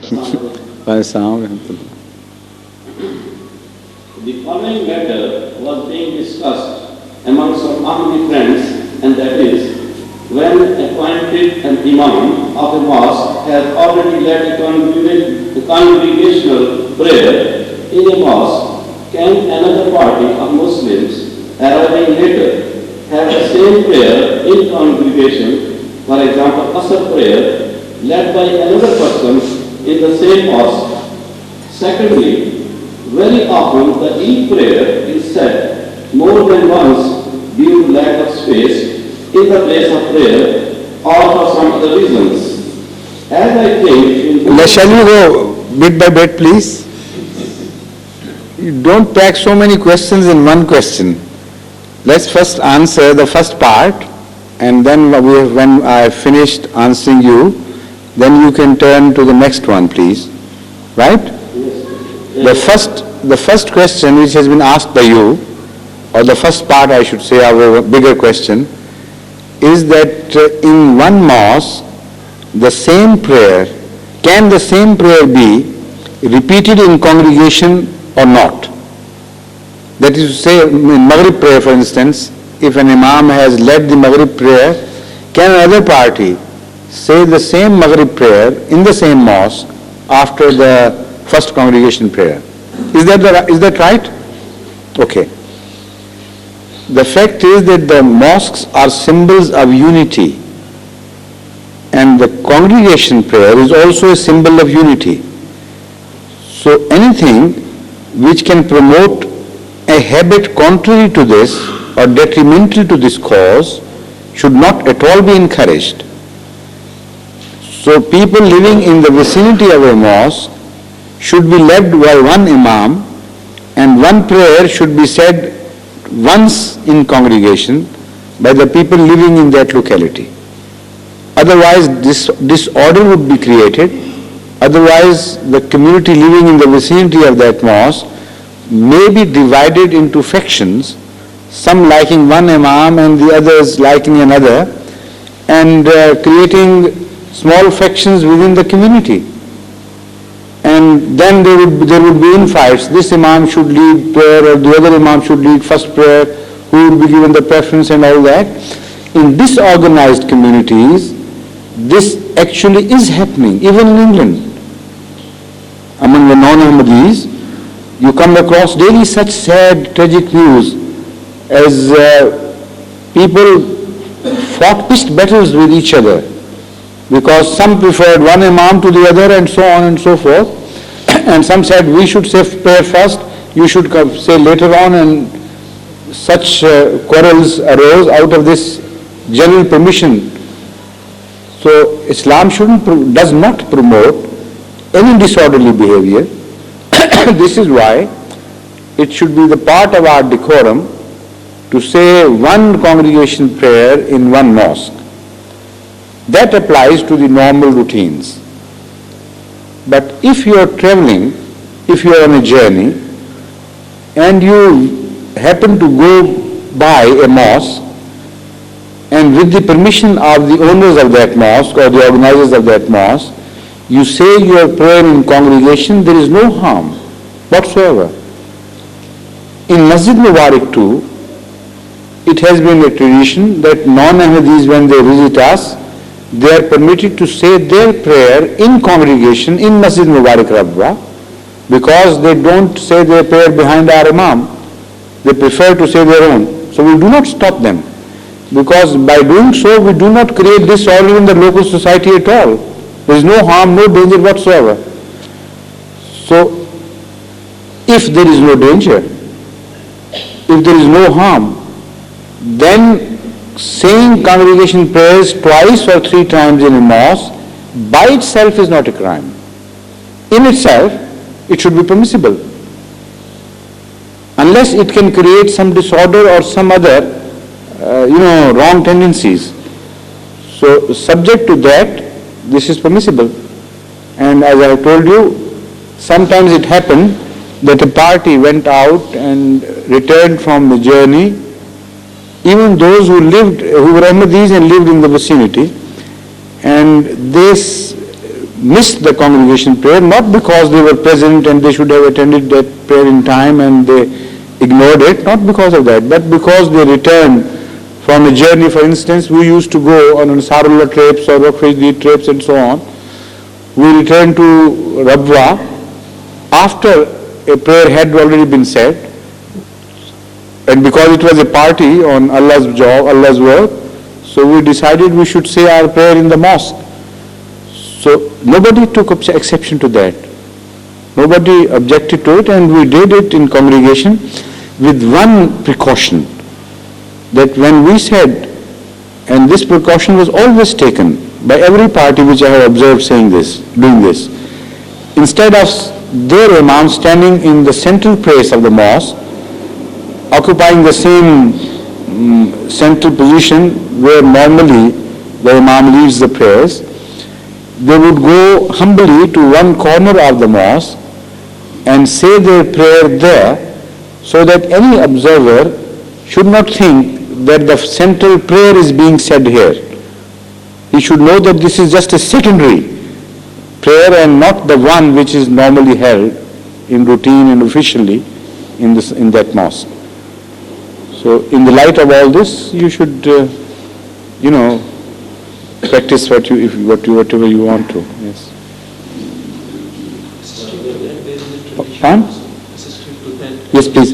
The following matter was being discussed among some Ahmadi friends, and that is, when appointed an imam of a mosque has already led a congregational prayer in a mosque, can another party of Muslims arriving later have the same prayer in congregation, for example, Asr prayer, led by another person in the same mosque? Secondly, very often the Eid prayer is said more than once due to lack of space in the place of prayer or for some other reasons. As I think... Shall you go bit by bit, please? You don't pack so many questions in one question. Let's first answer the first part, and then when I have finished answering you, then you can turn to the next one, please. Right? The first question which has been asked by you, or the first part I should say, our bigger question, is that in one mosque, the same prayer, can the same prayer be repeated in congregation or not? That is to say, in Maghrib prayer, for instance, if an imam has led the Maghrib prayer, can another party say the same Maghrib prayer in the same mosque after the first congregation prayer? Is that right? Okay. The fact is that the mosques are symbols of unity, and the congregation prayer is also a symbol of unity. So anything which can promote a habit contrary to this or detrimental to this cause should not at all be encouraged. So people living in the vicinity of a mosque should be led by one imam, and one prayer should be said once in congregation by the people living in that locality. Otherwise, disorder would be created. Otherwise, the community living in the vicinity of that mosque may be divided into factions, some liking one imam and the others liking another, and creating small factions within the community. And then there would be infights. This imam should lead prayer, or the other imam should lead first prayer, who would be given the preference and all that. In disorganized communities, this actually is happening, even in England. Among the non-Ahmadis, you come across daily such sad, tragic news as people fought pitched battles with each other because some preferred one imam to the other and so on and so forth. And some said, we should say prayer first, you should say later on, and such quarrels arose out of this general permission. So Islam does not promote any disorderly behavior. This is why it should be the part of our decorum to say one congregation prayer in one mosque. That applies to the normal routines. But if you are traveling, if you are on a journey, and you happen to go by a mosque, and with the permission of the owners of that mosque or the organizers of that mosque, you say your prayer in congregation, there is no harm whatsoever. In Masjid Mubarak too, it has been a tradition that non-Ahmadis, when they visit us, they are permitted to say their prayer in congregation in Masjid Mubarak Rabwa, because they don't say their prayer behind our imam. They prefer to say their own. So we do not stop them, because by doing so we do not create disorder in the local society at all. There is no harm, no danger whatsoever. So if there is no danger, if there is no harm, then saying congregation prayers twice or three times in a mosque by itself is not a crime. In itself, it should be permissible, unless it can create some disorder or some other, wrong tendencies. So, subject to that, this is permissible. And as I told you, sometimes it happened that a party went out and returned from the journey, even those who were Ahmadis and lived in the vicinity, and they missed the congregation prayer, not because they were present and they should have attended that prayer in time and they ignored it, not because of that, but because they returned from a journey. For instance, we used to go on Ansarullah trips or Rakhri trips and so on. We returned to Rabwa after a prayer had already been said, and because it was a party on Allah's job, Allah's work, so we decided we should say our prayer in the mosque. So nobody took exception to that. Nobody objected to it, and we did it in congregation with one precaution, that when we said, and this precaution was always taken by every party which I have observed doing this, instead of their imam standing in the central place of the mosque, occupying the same central position where normally the imam leads the prayers, they would go humbly to one corner of the mosque and say their prayer there, so that any observer should not think that the central prayer is being said here. He should know that this is just a secondary prayer and not the one which is normally held in routine and officially in that mosque. So in the light of all this, you should, practice whatever you want to. Yes. Yes, please.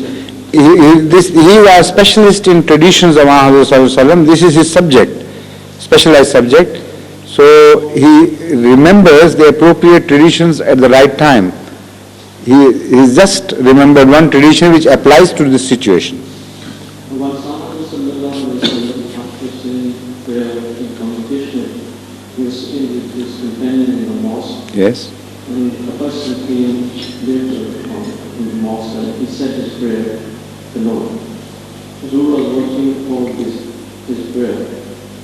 He was specialist in traditions of Muhammad. This is his subject, specialized subject. So he remembers the appropriate traditions at the right time. He just remembered one tradition which applies to this situation. Yes. And a person came later in the mosque and he said his prayer alone. Zul was watching all his prayer.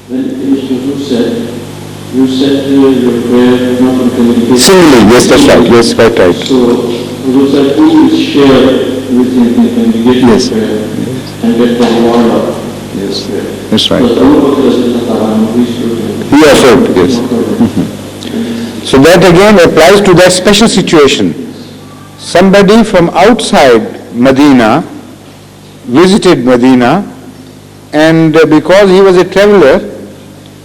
When he finished, Zul said, "You said your prayer not on communication." Similarly, yes, that's right. Yes, quite right. So Zul said, "Who will share with him in the congregation yes. prayer and get the reward of his prayer?" That's right. He offered, yes. So that again applies to that special situation. Somebody from outside Medina visited Medina, and because he was a traveler,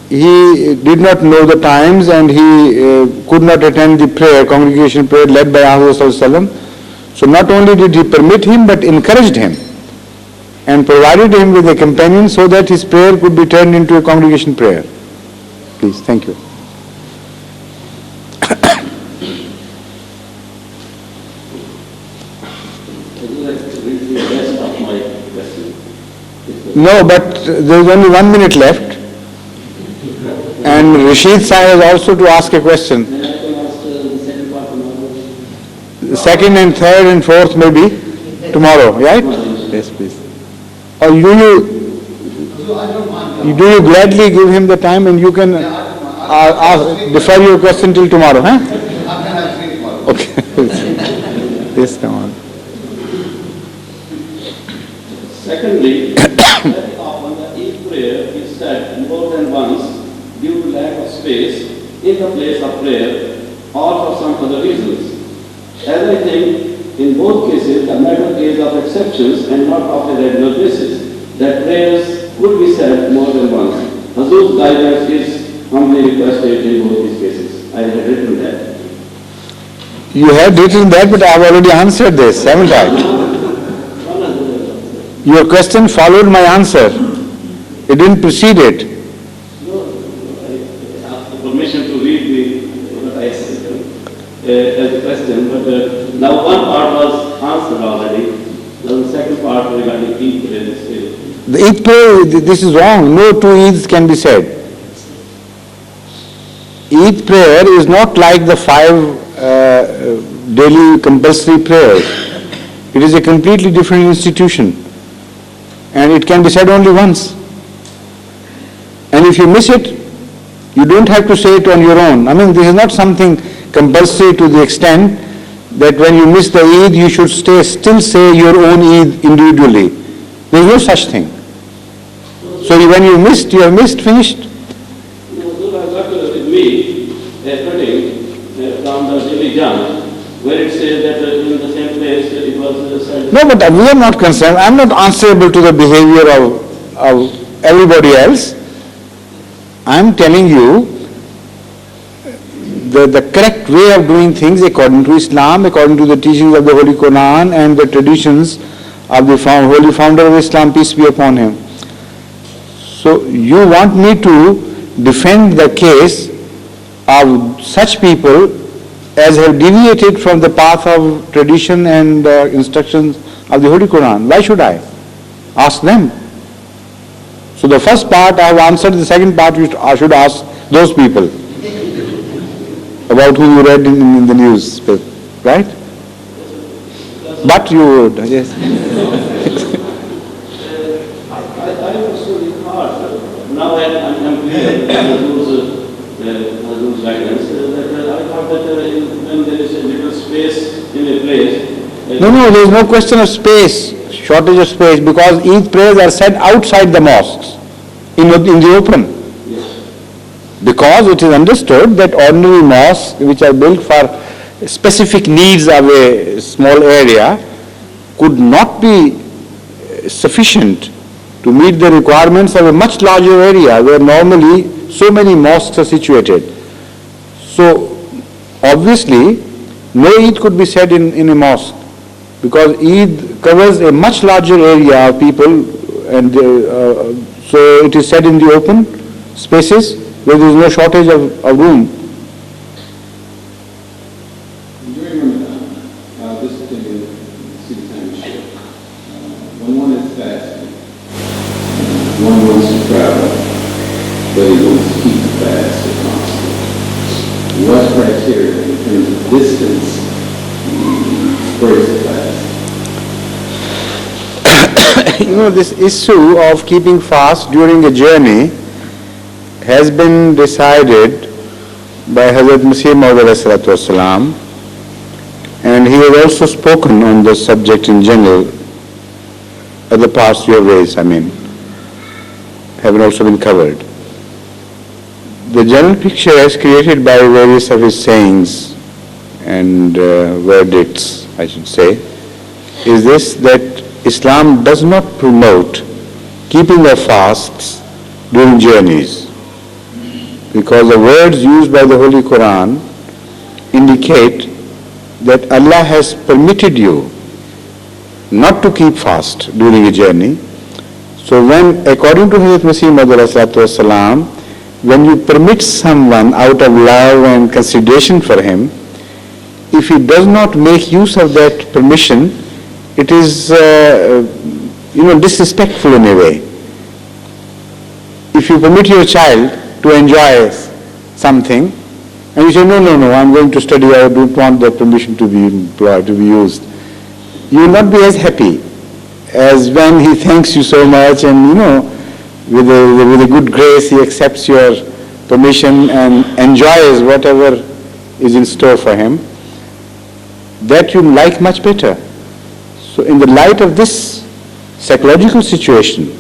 he did not know the times and he could not attend the congregation prayer led by Ahmad. So not only did he permit him, but encouraged him and provided him with a companion so that his prayer could be turned into a congregation prayer. Please, thank you. No, but there is only 1 minute left. And Rashid Sahib has also to ask a question. The second and third and fourth maybe tomorrow, right? Yes, please. Or do you gladly give him the time and you can defer your question till tomorrow, huh? Okay. Yes, come on. Secondly, very often the Eid prayer is said more than once due to lack of space in the place of prayer or for some other reasons. As I think, in both cases, the matter is of exceptions and not of a regular basis, that prayers could be said more than once. Hazur's guidance is humbly requested in both these cases. I have written that. You have written that, but I have already answered this, haven't I? Your question followed my answer. It didn't precede it. No, I asked the permission to read what I said as a question, but now one part was answered already. Now the second part regarding Eid prayer is still. The Eid prayer, this is wrong. No two Eids can be said. Eid prayer is not like the 5 daily compulsory prayers. It is a completely different institution. And it can be said only once. And if you miss it, you don't have to say it on your own. I mean, this is not something compulsory to the extent that when you miss the Eid, you should still say your own Eid individually. There is no such thing. So when you have missed, finished. No, so I got with me a cutting from the diligence, where it says that in the same place it was said. No, but we are not concerned. I'm not answerable to the behavior of everybody else. I'm telling you the correct way of doing things according to Islam, according to the teachings of the Holy Quran and the traditions of the holy founder of Islam, peace be upon him. So you want me to defend the case of such people as have deviated from the path of tradition and instructions of the Holy Quran. Why should I? Ask them. So the first part I have answered, the second part I should ask those people about whom you read in the news, right? But you would, yes. I also thought, now I'm clear with those guidance, that I thought that when there is a little space in a place. No, there is no question of space, shortage of space, because Eid prayers are said outside the mosques, in the open. Because it is understood that ordinary mosques, which are built for specific needs of a small area, could not be sufficient to meet the requirements of a much larger area where normally so many mosques are situated. So obviously no Eid could be said in a mosque, because Eid covers a much larger area of people, and so it is said in the open spaces where there is no shortage of room. During Ramadan, this particular time shift, when one is fasting, one wants to travel, but he wants to keep the fast if possible. What criteria in terms of distance breaks the fast? This issue of keeping fast during a journey has been decided by Hazrat Masih Maud ﷺ, and he has also spoken on the subject in general. Other parts you have raised, have also been covered. The general picture as created by various of his sayings and verdicts, I should say, is this, that Islam does not promote keeping of fasts during journeys, because the words used by the Holy Quran indicate that Allah has permitted you not to keep fast during a journey. So when, according to Hazrat Masih Maud, when you permit someone out of love and consideration for him, if he does not make use of that permission, it is disrespectful in a way. If you permit your child to enjoy something, and you say, no, I'm going to study, I don't want that permission to be employed, to be used, you will not be as happy as when he thanks you so much and, with a good grace he accepts your permission and enjoys whatever is in store for him. That you like much better. So in the light of this psychological situation,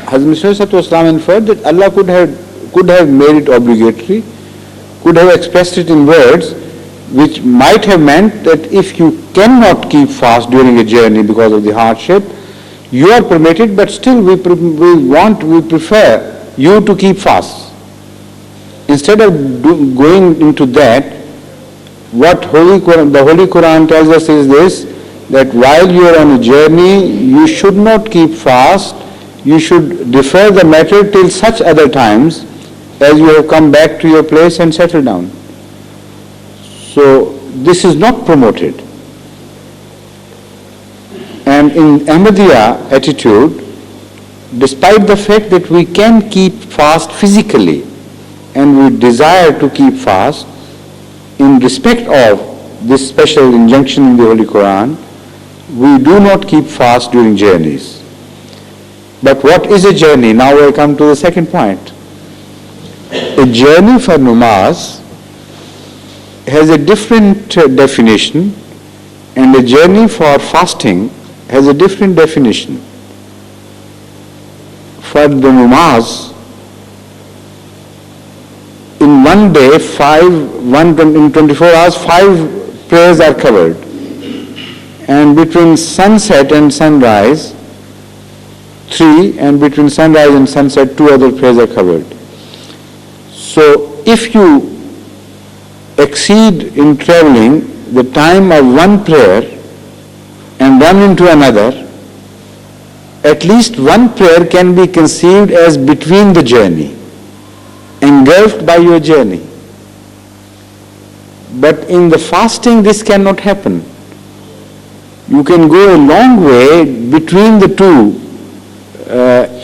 Hazrat Masih inferred that Allah could have made it obligatory, could have expressed it in words, which might have meant that if you cannot keep fast during a journey because of the hardship, you are permitted, but still we prefer you to keep fast. Instead of going into that, what the Holy Quran tells us is this, that while you are on a journey, you should not keep fast, you should defer the matter till such other times as you have come back to your place and settle down. So this is not promoted. And in Ahmadiyya attitude, despite the fact that we can keep fast physically and we desire to keep fast, in respect of this special injunction in the Holy Quran, we do not keep fast during journeys. But what is a journey? Now I come to the second point. A journey for namaz has a different definition, and a journey for fasting has a different definition. For the namaz, in one day, in 24 hours, 5 prayers are covered. And between sunset and sunrise, 3, and between sunrise and sunset, 2 other prayers are covered. So if you exceed in traveling the time of one prayer and run into another, at least one prayer can be conceived as between the journey, engulfed by your journey. But in the fasting this cannot happen. You can go a long way between the two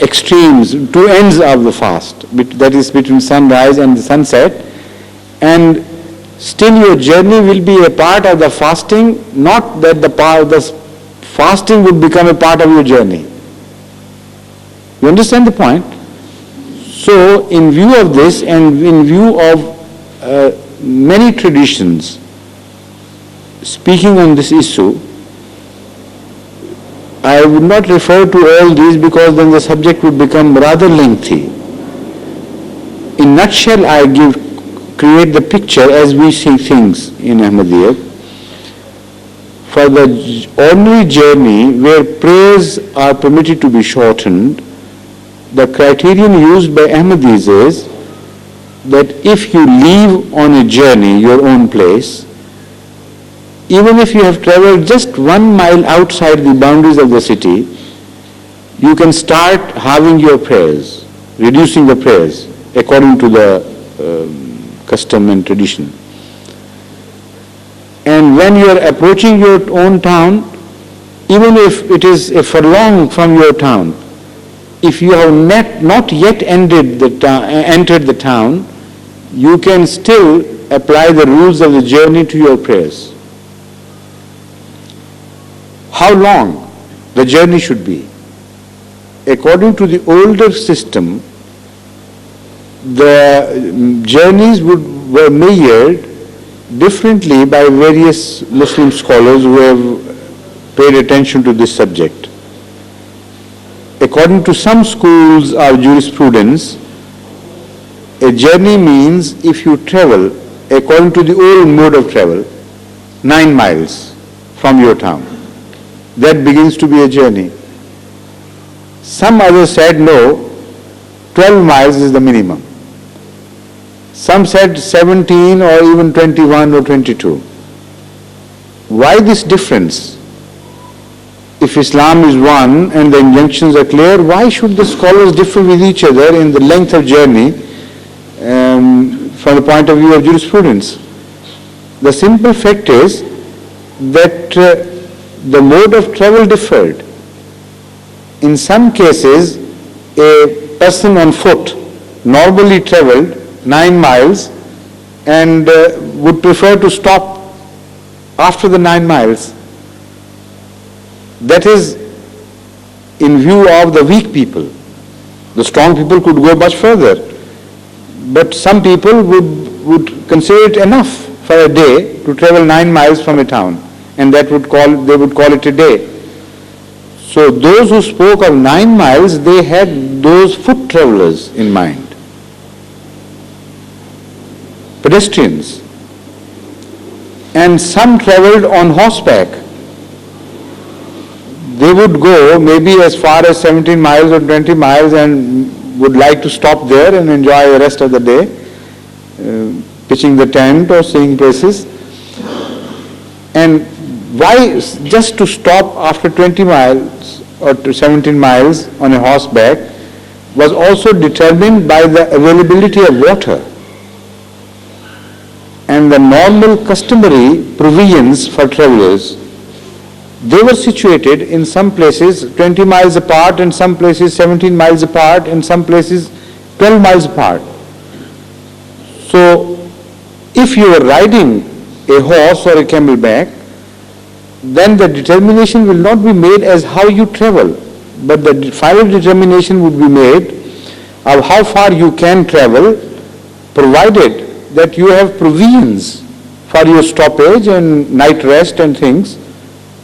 extremes, two ends of the fast, that is between sunrise and the sunset, and still your journey will be a part of the fasting, not that the fasting would become a part of your journey. You understand the point? So in view of this and in view of many traditions speaking on this issue, I would not refer to all these because then the subject would become rather lengthy. In nutshell, I create the picture as we see things in Ahmadiyya. For the ordinary journey where prayers are permitted to be shortened, the criterion used by Ahmadis is that if you leave on a journey your own place, even if you have traveled just 1 mile outside the boundaries of the city, you can start halving your prayers, reducing the prayers according to the custom and tradition. And when you are approaching your own town, even if it is a furlong from your town, if you have not yet entered the town, you can still apply the rules of the journey to your prayers. How long the journey should be? According to the older system, the journeys were measured differently by various Muslim scholars who have paid attention to this subject. According to some schools of jurisprudence, a journey means if you travel, according to the old mode of travel, 9 miles from your town. That begins to be a journey. Some others said no, 12 miles is the minimum. Some said 17 or even 21 or 22. Why this difference? If Islam is one and the injunctions are clear, why should the scholars differ with each other in the length of journey from the point of view of jurisprudence? The simple fact is that the mode of travel differed. In some cases, a person on foot normally traveled 9 miles and would prefer to stop after the 9 miles. That is in view of the weak people. The strong people could go much further. But some people would consider it enough for a day to travel 9 miles from a town, and they would call it a day. So those who spoke of 9 miles, they had those foot travelers in mind. Pedestrians. And some traveled on horseback. They would go maybe as far as 17 miles or 20 miles and would like to stop there and enjoy the rest of the day, pitching the tent or seeing places. And why just to stop after 20 miles or to 17 miles on a horseback was also determined by the availability of water and the normal customary provisions for travelers. They were situated in some places 20 miles apart, in some places 17 miles apart, in some places 12 miles apart. So if you are riding a horse or a camelback, then the determination will not be made as how you travel, but the final determination would be made of how far you can travel, provided that you have provisions for your stoppage and night rest and things,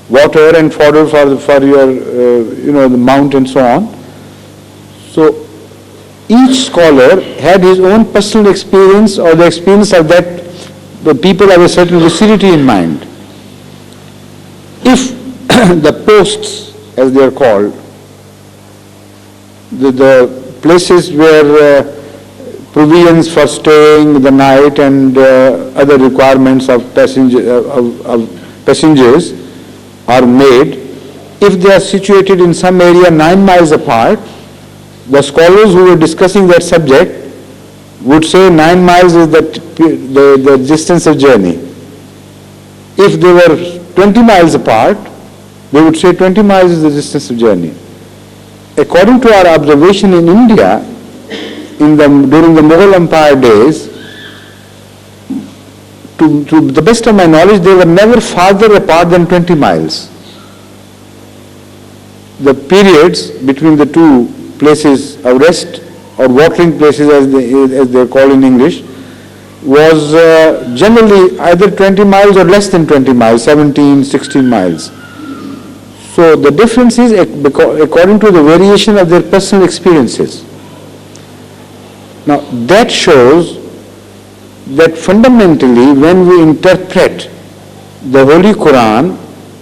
water and fodder for your the mount and so on. So each scholar had his own personal experience or the experience of that the people of a certain vicinity in mind. If the posts, as they are called, the places where provisions for staying the night and other requirements of passengers are made, if they are situated in some area 9 miles apart, the scholars who were discussing that subject would say 9 miles is the distance of journey. If they were 20 miles apart, they would say 20 miles is the distance of journey. According to our observation in India, during the Mughal Empire days, to the best of my knowledge, they were never farther apart than 20 miles. The periods between the two places of rest or watering places, as they are called in English, was generally either 20 miles or less than 20 miles, 17, 16 miles. So the difference is according to the variation of their personal experiences. Now that shows that fundamentally when we interpret the Holy Quran,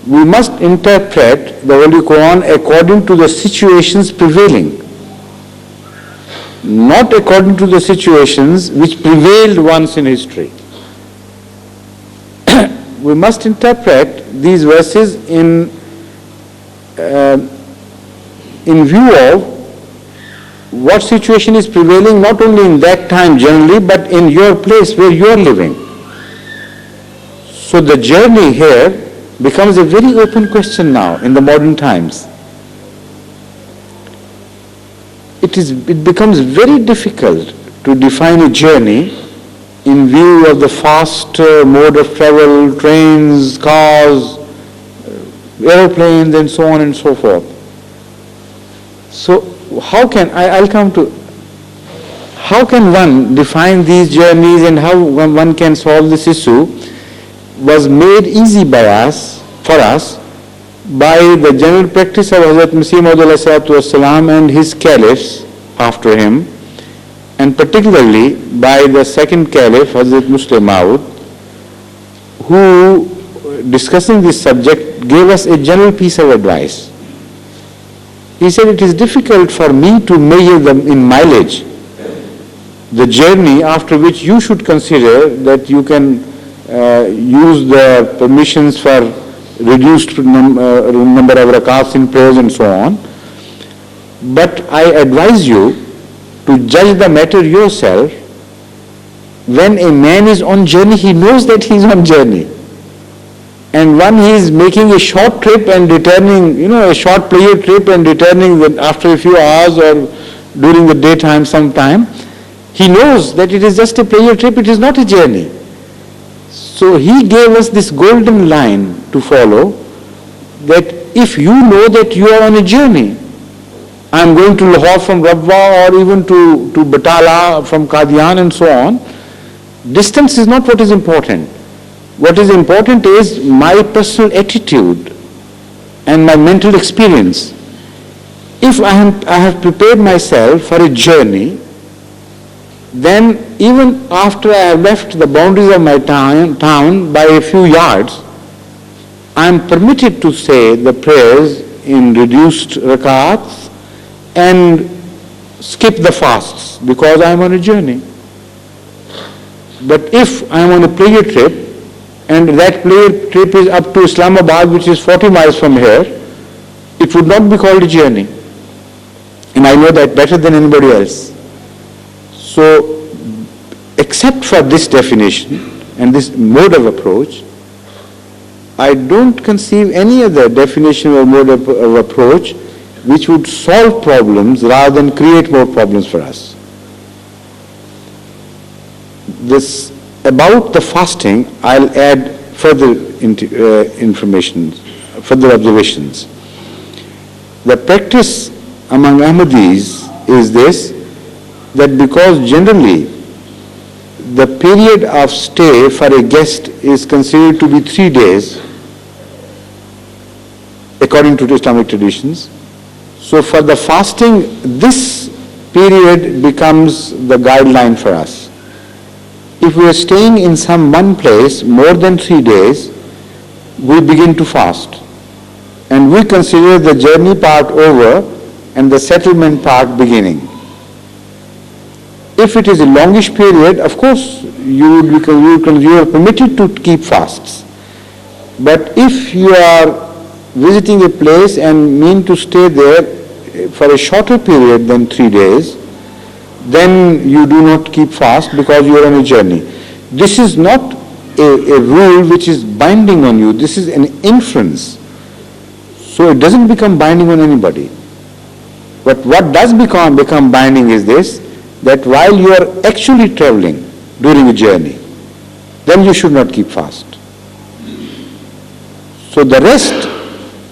we must interpret the Holy Quran according to the situations prevailing, not according to the situations which prevailed once in history. We must interpret these verses in view of what situation is prevailing not only in that time generally, but in your place where you are living. So the journey here becomes a very open question now in the modern times. It becomes very difficult to define a journey in view of the fast mode of travel, trains, cars, aeroplanes, and so on and so forth. So how can one define these journeys and how one can solve this issue was made easy for us by the general practice of Hazrat Masih Maud and his caliphs after him, and particularly by the second caliph, Hazrat Muslim Maud, who, discussing this subject, gave us a general piece of advice. He said, it is difficult for me to measure them in mileage, the journey after which you should consider that you can use the permissions for reduced number of rakats in prayers and so on. But I advise you to judge the matter yourself. When a man is on journey, he knows that he is on journey. And when he is making a short trip and returning, a short pleasure trip and returning after a few hours or during the daytime sometime, he knows that it is just a pleasure trip, it is not a journey. So he gave us this golden line to follow, that if you know that you are on a journey, I am going to Lahore from Rabwa or even to Batala from Qadian and so on, distance is not what is important. What is important is my personal attitude and my mental experience. If I have prepared myself for a journey, then even after I have left the boundaries of my town by a few yards, I am permitted to say the prayers in reduced rakats and skip the fasts because I am on a journey. But if I am on a pleasure trip, and that pleasure trip is up to Islamabad, which is 40 miles from here, it would not be called a journey. And I know that better than anybody else. So, except for this definition and this mode of approach, I don't conceive any other definition or mode of approach which would solve problems rather than create more problems for us. This about the fasting, I'll add further information, further observations. The practice among Ahmadis is this, that because generally the period of stay for a guest is considered to be 3 days according to Islamic traditions. So for the fasting, this period becomes the guideline for us. If we are staying in some one place more than 3 days, we begin to fast. And we consider the journey part over and the settlement part beginning. If it is a longish period, of course, you are permitted to keep fasts. But if you are visiting a place and mean to stay there for a shorter period than 3 days, then you do not keep fast because you are on a journey. This is not a rule which is binding on you. This is an inference. So it doesn't become binding on anybody. But what does become binding is this, that while you are actually traveling during a journey, then you should not keep fast. So the rest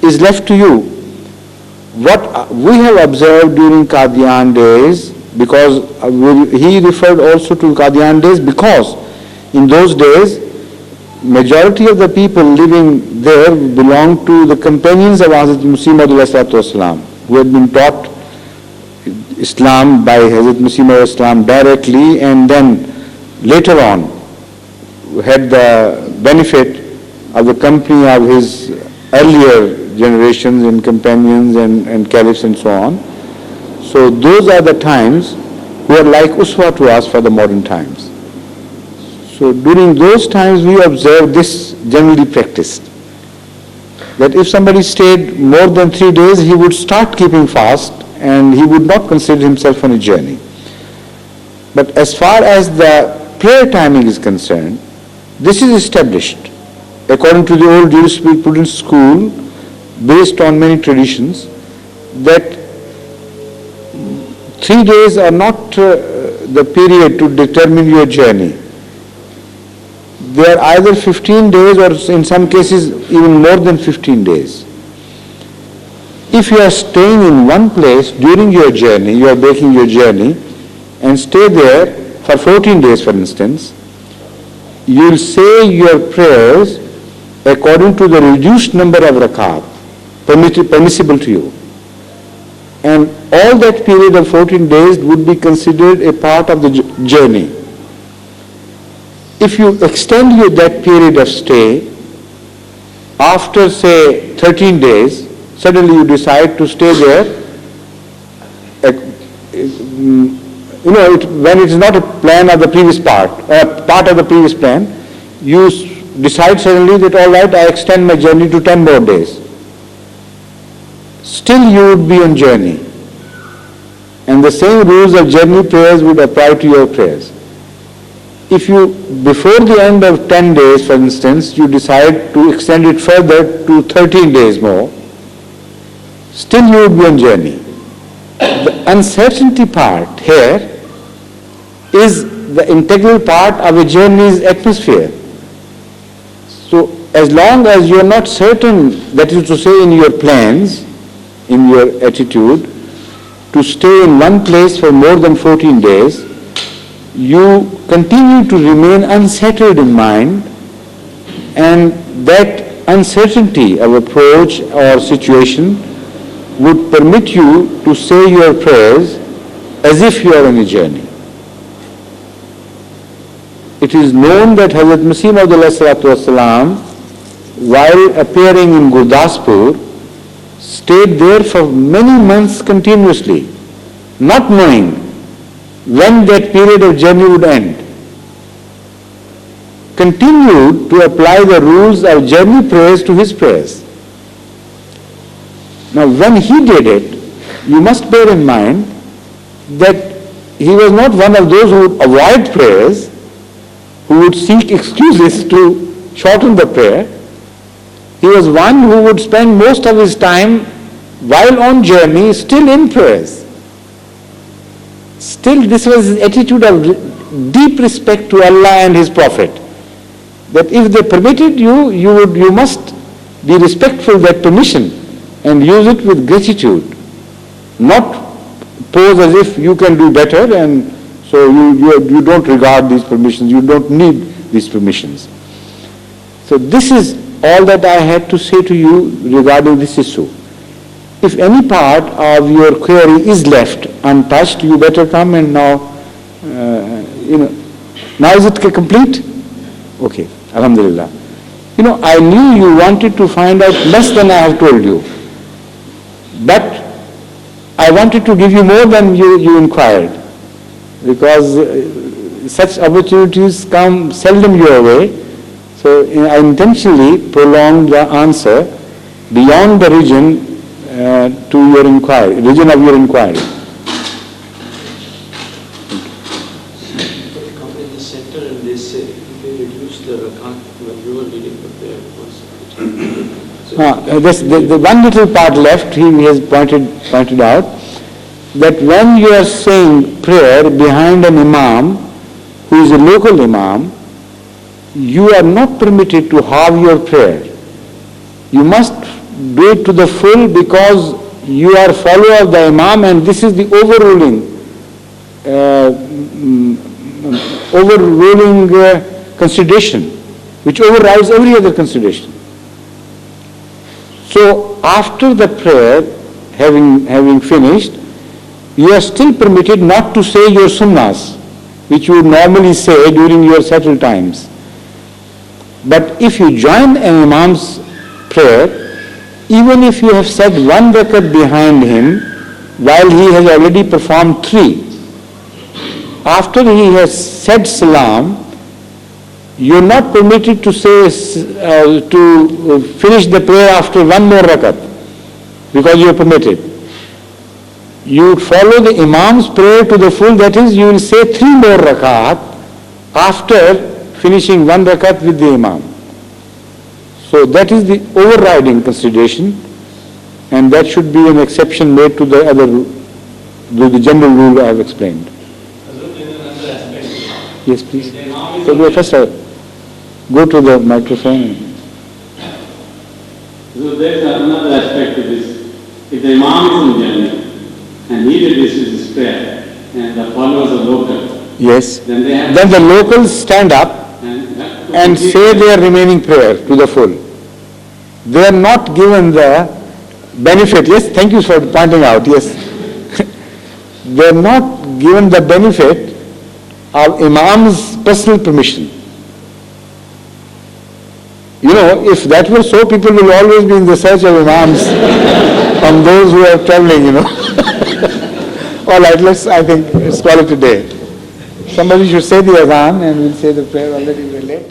is left to you. What we have observed during Qadian days, because he referred also to Qadian days because in those days, majority of the people living there belonged to the companions of Hazrat Masih Maud who had been taught Islam by Hazrat Masih Maud directly, and then later on had the benefit of the company of his earlier generations and companions and caliphs and so on. So those are the times who are like uswa to us for the modern times. So during those times we observe this generally practiced, that if somebody stayed more than 3 days, he would start keeping fast and he would not consider himself on a journey. But as far as the prayer timing is concerned, this is established according to the old jurisprudence school, based on many traditions, that 3 days are not the period to determine your journey. They are either 15 days or in some cases even more than 15 days. If you are staying in one place during your journey, you are making your journey and stay there for 14 days for instance, you will say your prayers according to the reduced number of rakat permissible to you. And all that period of 14 days would be considered a part of the journey. If you extend that period of stay, after say 13 days, suddenly you decide to stay there, when it is not a plan of the previous part, or part of the previous plan, you decide suddenly that all right, I extend my journey to 10 more days. Still you would be on journey. And the same rules of journey prayers would apply to your prayers. If you, before the end of 10 days, for instance, you decide to extend it further to 13 days more, still you would be on journey. The uncertainty part here is the integral part of a journey's atmosphere. So as long as you are not certain, that is to say in your plans, in your attitude, to stay in one place for more than 14 days, you continue to remain unsettled in mind, and that uncertainty of approach or situation would permit you to say your prayers as if you are on a journey. It is known that Hazrat Masih Maud while appearing in Gurdaspur, stayed there for many months continuously, not knowing when that period of journey would end. Continued to apply the rules of journey prayers to his prayers. Now when he did it, you must bear in mind that he was not one of those who would avoid prayers, who would seek excuses to shorten the prayer. He was one who would spend most of his time while on journey still in prayers. Still this was his attitude of deep respect to Allah and His Prophet. That if they permitted you, you must be respectful of that permission and use it with gratitude. Not pose as if you can do better and so you don't regard these permissions, you don't need these permissions. So this is all that I had to say to you regarding this issue. if any part of your query is left untouched, you better come and now, now is it complete? Okay, Alhamdulillah. I knew you wanted to find out less than I have told you. But I wanted to give you more than you inquired, because such opportunities come seldom your way. So I intentionally prolonged the answer beyond the region to your inquiry, region of your inquiry. Come in the center and they say they reduce the rakat when you are leading the prayer. The one little part left, he has pointed out that when you are saying prayer behind an imam who is a local imam, you are not permitted to halve your prayer. You must do it to the full, because you are follower of the imam, and this is the overruling consideration, which overrides every other consideration. So after the prayer, having finished, you are still permitted not to say your sunnahs, which you would normally say during your settled times. But if you join an imam's prayer, even if you have said one rakat behind him while he has already performed 3, after he has said salam, you are not permitted to say to finish the prayer after one more rakat, because you are permitted. You follow the imam's prayer to the full, that is, you will say 3 more rakat after finishing one rakat with the imam. So that is the overriding consideration, and that should be an exception made to the general rule I have explained. Yes, please. So first go to the microphone. So there is another aspect to this. If the imam is in journey and he reduces his prayer and the followers are local, yes, then the locals stand up and say their remaining prayer to the full. They are not given the benefit. Yes, thank you for pointing out. Yes, they are not given the benefit of imam's personal permission. If that were so, people will always be in the search of imams from those who are traveling. All right, let's call it a day. Somebody should say the adhan and we'll say the prayer already. We're late.